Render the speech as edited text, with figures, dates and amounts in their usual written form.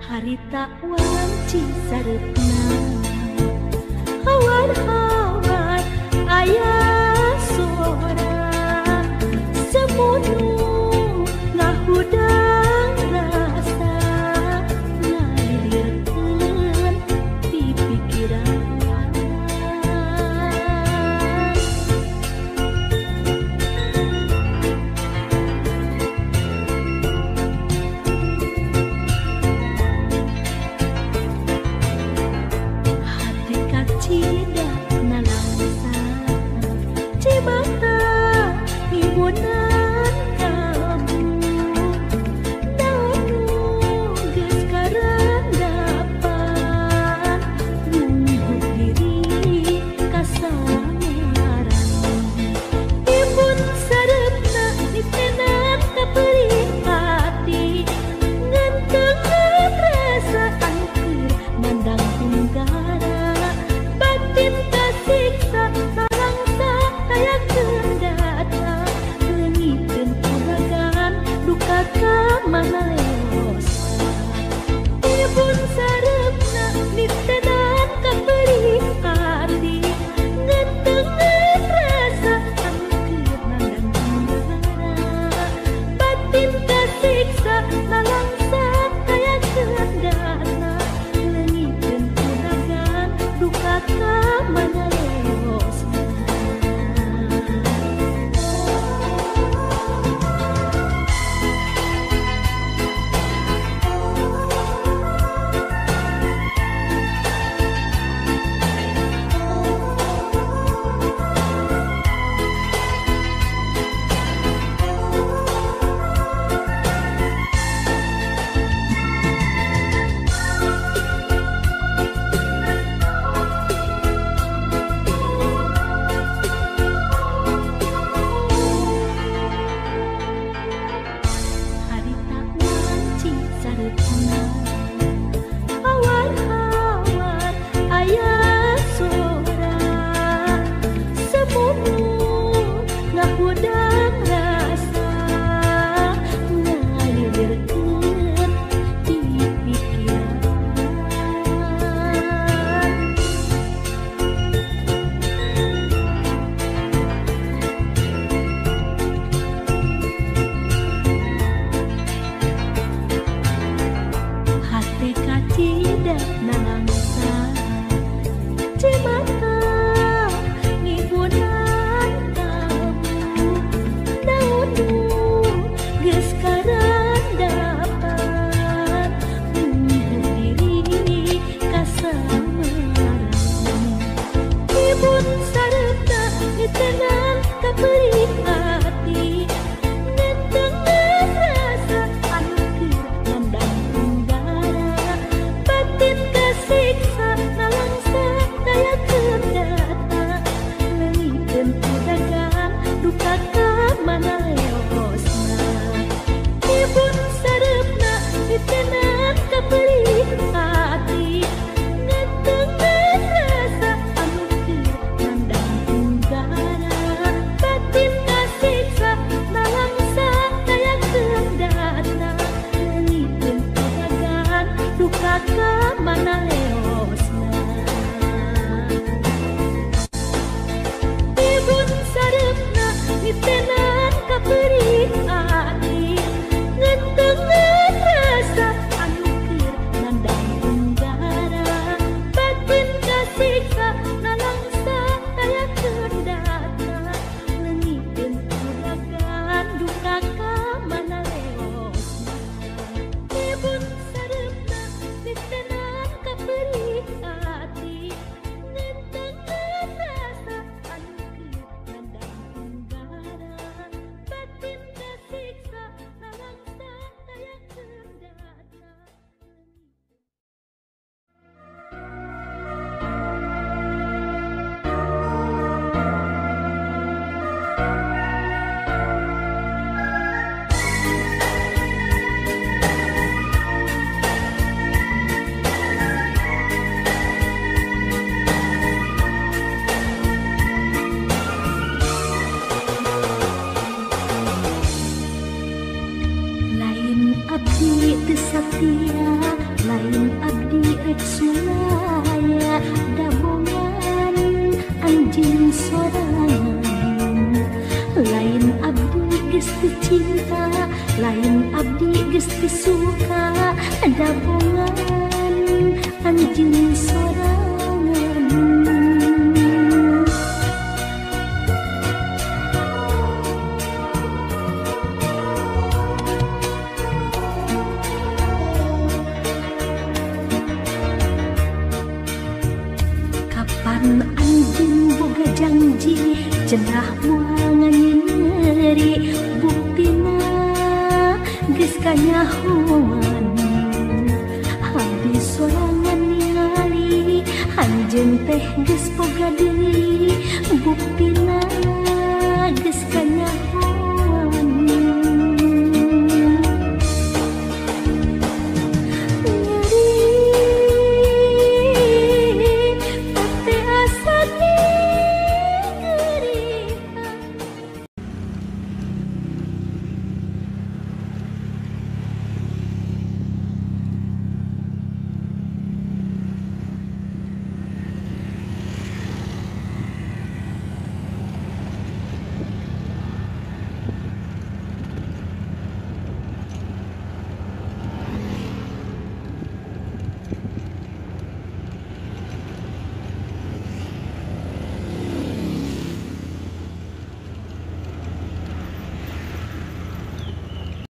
Harita wanci sareupna hawan-hawan aya sora semunu ngahudang rasa ngalirkeun di pikiran. Tidak nalangsa ada nangsa cemata ngibunan kamu naunu geus karandapan diri kasamaran ibun sarepna ditenang kaperih hati ngentengan rasa anu keur nandang unggara batin kasiksa nalangsa daya kendata leungiteun udagan duka ka mana leosna ibun sarepna ditenang kaperih hati ngentengan rasa anu keur nandang unggara batin kasiksa nalangsa daya kendata leungiteun udagan duka ka mana leosna ibun sarepna ditenang kaperih hati ngentengan rasa anu keur nandang unggara batin kasiksa nalangsa daya kendata leungiteun udagan duka ka mana leosna ibun sarepna ditenang kaperih hati ngentengan rasa anu keur nandang unggara batin kasiksa nalangsa daya kendata lain abdi teu satia lain abdi rek sulaya dabongan anjeun sorangan lain abdi geus teu cinta lain abdi geus teu suka dabongan anjeun sorangan kapan anjeun boga janji cenah moal nganyeri buktina geus kanyahoan abdi sorangan ningali anjeun teh geus boga